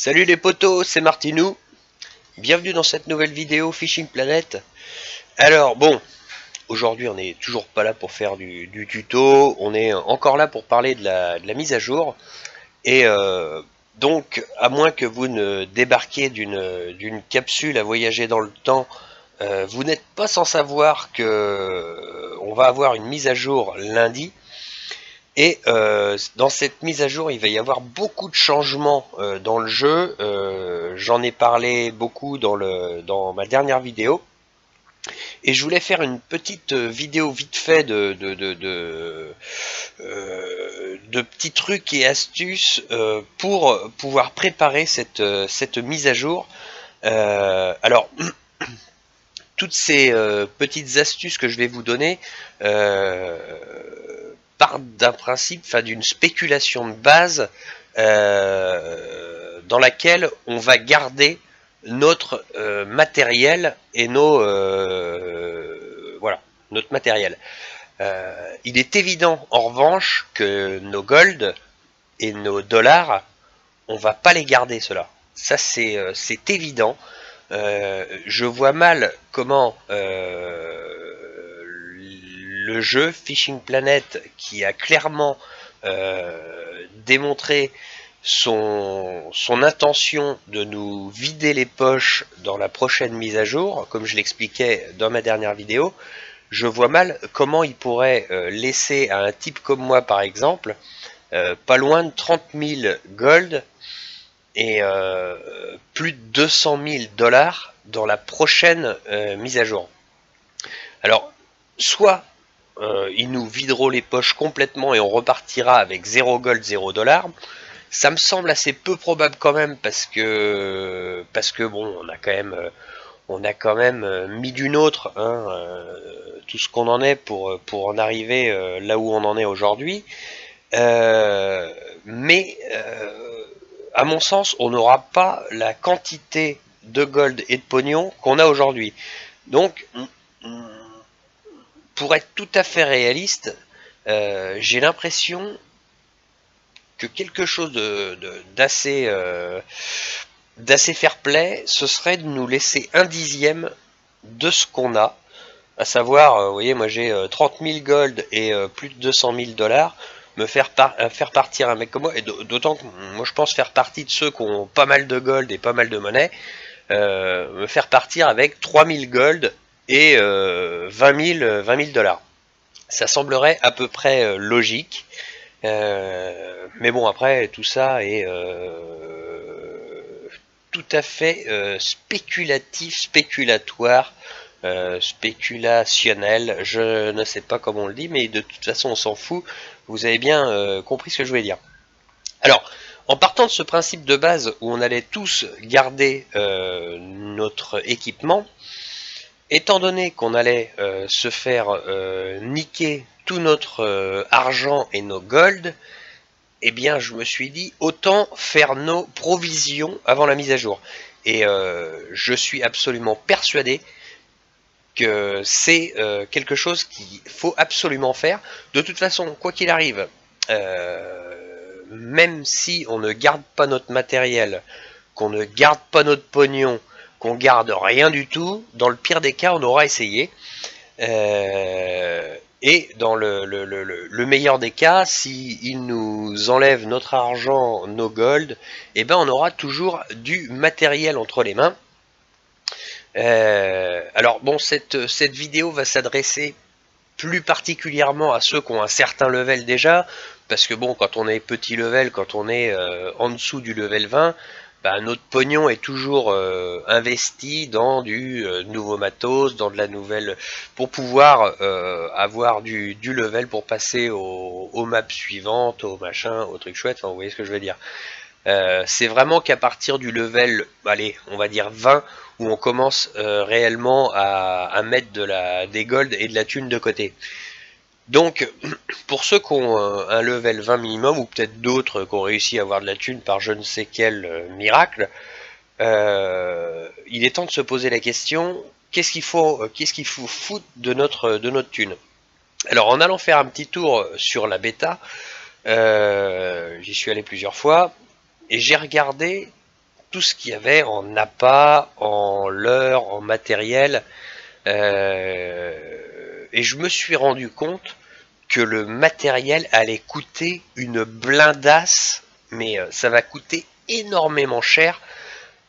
Salut les potos, c'est Martinou. Bienvenue dans cette nouvelle vidéo Fishing Planet. Alors bon, aujourd'hui on n'est toujours pas là pour faire du tuto, on est encore là pour parler de la mise à jour. Et donc, à moins que vous ne débarquiez d'une capsule à voyager dans le temps, vous n'êtes pas sans savoir que on va avoir une mise à jour lundi. Et dans cette mise à jour, il va y avoir beaucoup de changements dans le jeu. J'en ai parlé beaucoup dans ma dernière vidéo. Et je voulais faire une petite vidéo vite fait de petits trucs et astuces pour pouvoir préparer cette mise à jour. Alors, toutes ces petites astuces que je vais vous donner partent d'un principe, enfin d'une spéculation de base dans laquelle on va garder notre matériel et voilà, notre matériel. Il est évident en revanche que nos gold et nos dollars, on va pas les garder cela. Ça c'est évident. Je vois mal comment le jeu Fishing Planet, qui a clairement démontré son intention de nous vider les poches dans la prochaine mise à jour, comme je l'expliquais dans ma dernière vidéo, je vois mal comment il pourrait laisser à un type comme moi par exemple pas loin de 30 000 gold et plus de 200 000 dollars dans la prochaine mise à jour. Alors, soit ils nous videront les poches complètement et on repartira avec 0 gold, 0 dollars. Ça me semble assez peu probable quand même parce que bon, on a quand même mis d'une autre hein, tout ce qu'on en est pour en arriver là où on en est aujourd'hui. Mais à mon sens, on n'aura pas la quantité de gold et de pognon qu'on a aujourd'hui. Donc, pour être tout à fait réaliste, j'ai l'impression que quelque chose d'assez fair play, ce serait de nous laisser un dixième de ce qu'on a. À savoir, vous voyez, moi j'ai 30 000 gold et plus de 200 000 dollars. Me faire, faire partir un mec comme moi, et d'autant que moi je pense faire partie de ceux qui ont pas mal de gold et pas mal de monnaie, me faire partir avec 3 000 gold et 20 000 dollars. Ça semblerait à peu près logique. Mais bon, après, tout ça est tout à fait spéculatif, spéculatoire, spéculationnel. Je ne sais pas comment on le dit, mais de toute façon, on s'en fout. Vous avez bien compris ce que je voulais dire. Alors, en partant de ce principe de base où on allait tous garder notre équipement, étant donné qu'on allait se faire niquer tout notre argent et nos gold, eh bien je me suis dit autant faire nos provisions avant la mise à jour. Et je suis absolument persuadé que c'est quelque chose qu'il faut absolument faire. De toute façon, quoi qu'il arrive, même si on ne garde pas notre matériel, qu'on ne garde pas notre pognon, qu'on garde rien du tout, dans le pire des cas, on aura essayé. Et dans le meilleur des cas, s'ils nous enlèvent notre argent, nos gold, eh ben on aura toujours du matériel entre les mains. Alors bon, cette vidéo va s'adresser plus particulièrement à ceux qui ont un certain level déjà, parce que bon, quand on est petit level, quand on est en dessous du level 20, bah, notre pognon est toujours investi dans du nouveau matos, dans de la nouvelle, pour pouvoir avoir du level pour passer aux maps suivantes, aux machins, aux trucs chouettes, enfin vous voyez ce que je veux dire. C'est vraiment qu'à partir du level, allez, on va dire 20, où on commence réellement à mettre des gold et de la thune de côté. Donc, pour ceux qui ont un level 20 minimum, ou peut-être d'autres qui ont réussi à avoir de la thune par je ne sais quel miracle, il est temps de se poser la question, qu'est-ce qu'il faut foutre de notre thune? Alors, en allant faire un petit tour sur la bêta, j'y suis allé plusieurs fois, et j'ai regardé tout ce qu'il y avait en appât, en leurre, en matériel. Et je me suis rendu compte que le matériel allait coûter une blindasse, mais ça va coûter énormément cher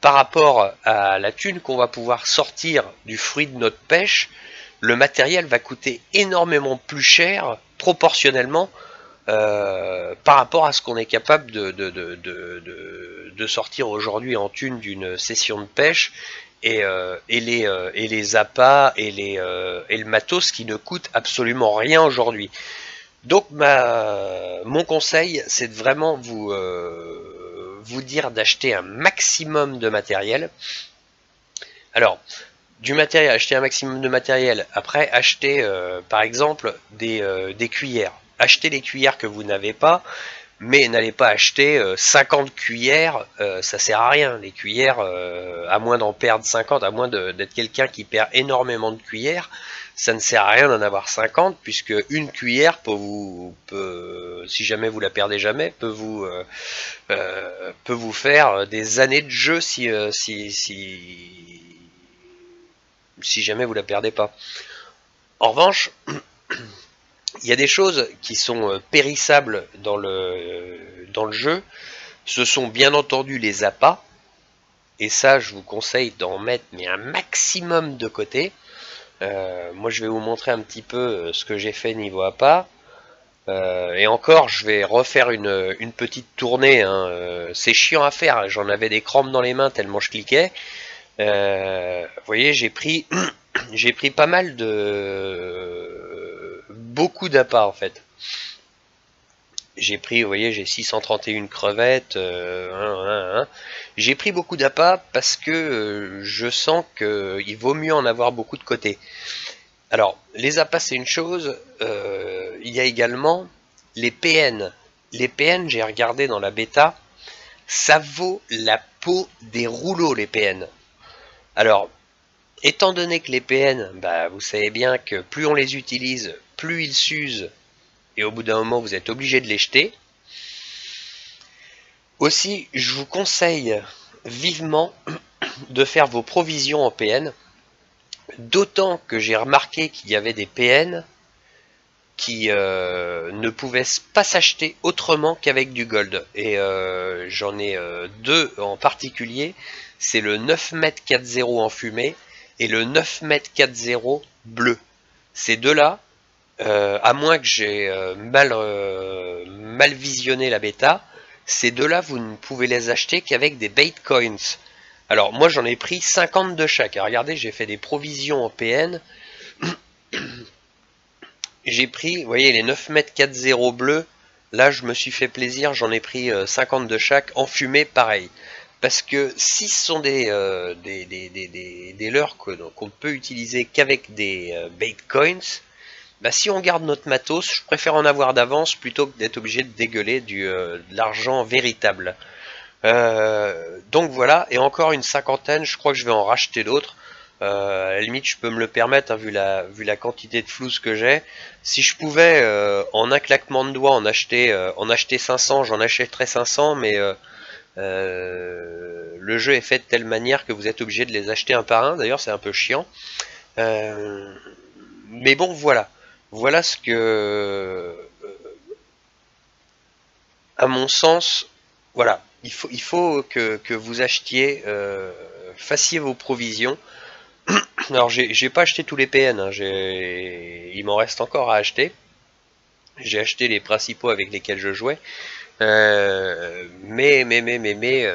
par rapport à la thune qu'on va pouvoir sortir du fruit de notre pêche. Le matériel va coûter énormément plus cher proportionnellement par rapport à ce qu'on est capable de sortir aujourd'hui en thune d'une session de pêche et les appâts et le matos qui ne coûtent absolument rien aujourd'hui. Donc mon conseil, c'est de vraiment vous dire d'acheter un maximum de matériel. Alors, acheter un maximum de matériel. Après, acheter par exemple des cuillères. Achetez les cuillères que vous n'avez pas, mais n'allez pas acheter 50 cuillères, ça sert à rien. Les cuillères, à moins d'en perdre 50, à moins d'être quelqu'un qui perd énormément de cuillères, ça ne sert à rien d'en avoir 50, puisque une cuillère si jamais vous la perdez jamais, peut vous faire des années de jeu si jamais vous la perdez pas. En revanche, il y a des choses qui sont périssables dans le jeu. Ce sont bien entendu les appâts. Et ça, je vous conseille d'en mettre mais un maximum de côté. Moi, je vais vous montrer un petit peu ce que j'ai fait niveau appât. Et encore, je vais refaire une petite tournée. Hein. C'est chiant à faire. J'en avais des crampes dans les mains tellement je cliquais. Vous voyez, j'ai pris pas mal beaucoup d'appâts en fait. J'ai pris, vous voyez, j'ai 631 crevettes. J'ai pris beaucoup d'appâts parce que je sens qu'il vaut mieux en avoir beaucoup de côté. Alors, les appâts c'est une chose. Il y a également les PN. Les PN, j'ai regardé dans la bêta, ça vaut la peau des rouleaux les PN. Alors, étant donné que les PN, vous savez bien que plus on les utilise, plus ils s'usent, et au bout d'un moment vous êtes obligé de les jeter. Aussi, je vous conseille vivement de faire vos provisions en PN, d'autant que j'ai remarqué qu'il y avait des PN qui ne pouvaient pas s'acheter autrement qu'avec du gold. Et j'en ai deux en particulier, c'est le 9m40 en fumée et le 9m40 bleu. Ces deux-là, à moins que j'ai mal visionné la bêta, ces deux-là, vous ne pouvez les acheter qu'avec des bait coins. Alors moi j'en ai pris 50 de chaque. Regardez, j'ai fait des provisions en PN. J'ai pris, vous voyez, les 9m40 bleus. Là, je me suis fait plaisir, j'en ai pris 50 de chaque. En fumée, pareil. Parce que si ce sont des leurres qu'on ne peut utiliser qu'avec des bait coins, si on garde notre matos, je préfère en avoir d'avance plutôt que d'être obligé de dégueuler de l'argent véritable. Donc voilà, et encore une cinquantaine, je crois que je vais en racheter d'autres. À la limite, je peux me le permettre, hein, vu la quantité de flouze que j'ai. Si je pouvais, en un claquement de doigts, en acheter 500, j'en achèterais 500, mais le jeu est fait de telle manière que vous êtes obligé de les acheter un par un. D'ailleurs, c'est un peu chiant. Mais bon, voilà. Voilà ce que, à mon sens, voilà. Il faut que vous achetiez, fassiez vos provisions. Alors j'ai pas acheté tous les PN, hein, il m'en reste encore à acheter. J'ai acheté les principaux avec lesquels je jouais. Mais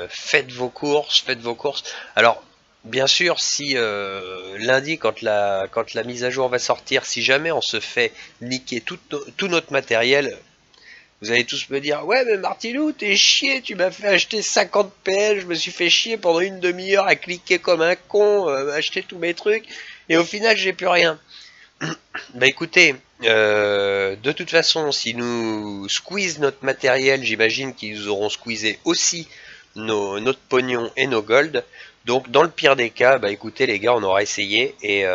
faites vos courses, faites vos courses. Alors bien sûr, si lundi quand la mise à jour va sortir, si jamais on se fait niquer tout notre matériel, vous allez tous me dire, ouais mais Martinou, t'es chier, tu m'as fait acheter 50 PN, je me suis fait chier pendant une demi-heure à cliquer comme un con, acheter tous mes trucs, et au final j'ai plus rien. Écoutez, de toute façon, si nous squeeze notre matériel, j'imagine qu'ils auront squeezé aussi notre pognon et nos gold. Donc dans le pire des cas, écoutez les gars, on aura essayé, et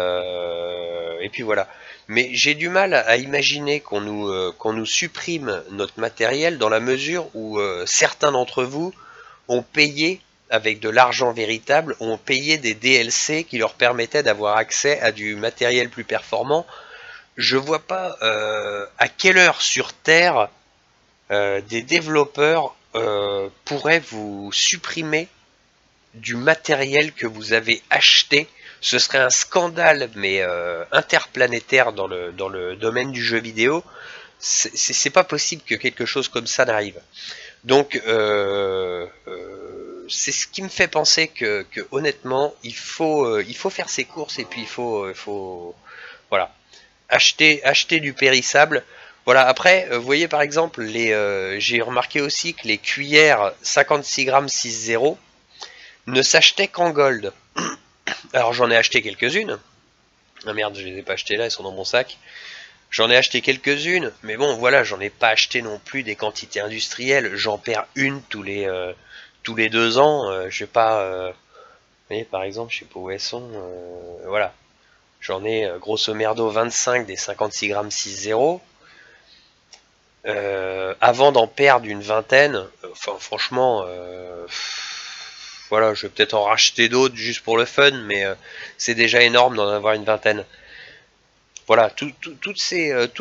puis voilà. Mais j'ai du mal à imaginer qu'on nous supprime notre matériel dans la mesure où certains d'entre vous ont payé avec de l'argent véritable, ont payé des DLC qui leur permettaient d'avoir accès à du matériel plus performant. Je vois pas à quelle heure sur Terre des développeurs pourraient vous supprimer du matériel que vous avez acheté. Ce serait un scandale, mais interplanétaire dans le domaine du jeu vidéo. C'est pas possible que quelque chose comme ça n'arrive. Donc c'est ce qui me fait penser que honnêtement il faut faire ses courses et puis il faut voilà, acheter du périssable. Voilà, après vous voyez par exemple j'ai remarqué aussi que les cuillères 56 grammes 6.0 ne s'achetaient qu'en gold. Alors j'en ai acheté quelques-unes. Ah merde, je les ai pas achetées là, elles sont dans mon sac. J'en ai acheté quelques-unes, mais bon, voilà, j'en ai pas acheté non plus des quantités industrielles. J'en perds une tous les 2 ans. Je vais pas, vous voyez, par exemple, je sais pas où elles sont. Voilà, j'en ai grosso merdo 25 des 56 grammes 6.0. Avant d'en perdre une vingtaine, enfin franchement, voilà, je vais peut-être en racheter d'autres juste pour le fun, mais c'est déjà énorme d'en avoir une vingtaine. Voilà, tous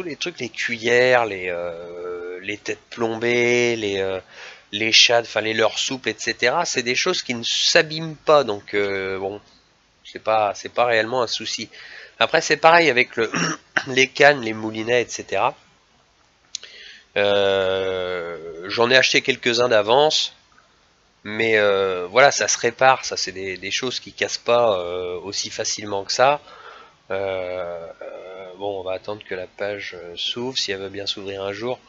les trucs, les cuillères, les têtes plombées, les chats, enfin les leurres souples, etc. C'est des choses qui ne s'abîment pas, donc bon, c'est pas réellement un souci. Après, c'est pareil avec les cannes, les moulinets, etc. J'en ai acheté quelques-uns d'avance, mais voilà, ça se répare, ça c'est des choses qui cassent pas aussi facilement que ça. Bon, on va attendre que la page s'ouvre, si elle veut bien s'ouvrir un jour.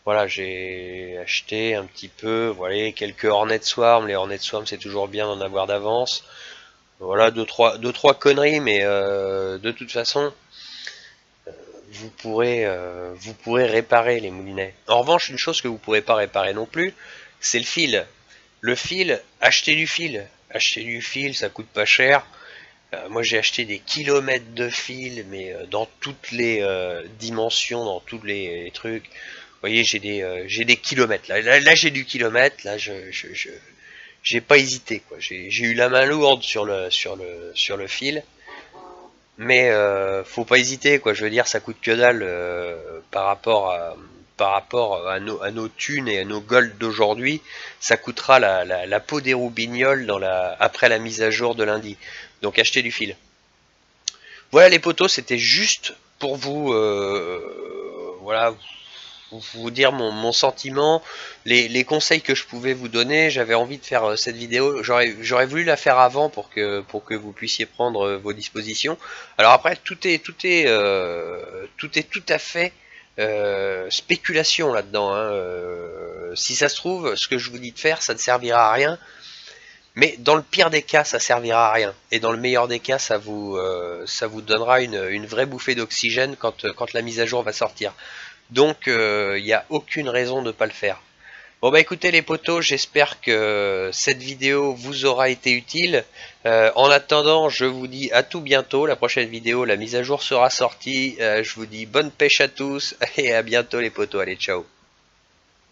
Voilà, j'ai acheté un petit peu, voilà, quelques Hornet Swarm. Les Hornet Swarm, c'est toujours bien d'en avoir d'avance. Voilà, deux trois conneries, mais de toute façon, vous pourrez réparer les moulinets. En revanche, une chose que vous pourrez pas réparer non plus, c'est le fil. Le fil, achetez du fil. Acheter du fil, ça coûte pas cher. Moi j'ai acheté des kilomètres de fil, mais dans toutes les dimensions, dans tous les trucs. Vous voyez, j'ai des kilomètres. Là j'ai du kilomètre. Là j'ai pas hésité quoi. J'ai eu la main lourde sur le fil, mais faut pas hésiter quoi. Je veux dire, ça coûte que dalle par rapport à nos thunes et à nos golds d'aujourd'hui. Ça coûtera la peau des roubignoles après la mise à jour de lundi. Donc achetez du fil. Voilà les potos, c'était juste pour vous, voilà, vous dire mon sentiment, les conseils que je pouvais vous donner. J'avais envie de faire cette vidéo. J'aurais voulu la faire avant pour que vous puissiez prendre vos dispositions. Alors après, tout est tout à fait spéculation là-dedans. Hein. Si ça se trouve, ce que je vous dis de faire, ça ne servira à rien. Mais dans le pire des cas, ça servira à rien. Et dans le meilleur des cas, ça vous donnera une vraie bouffée d'oxygène quand la mise à jour va sortir. Donc, il n'y a aucune raison de ne pas le faire. Bon bah écoutez les potos, j'espère que cette vidéo vous aura été utile. En attendant, je vous dis à tout bientôt. La prochaine vidéo, la mise à jour sera sortie. Je vous dis bonne pêche à tous et à bientôt les potos. Allez, ciao.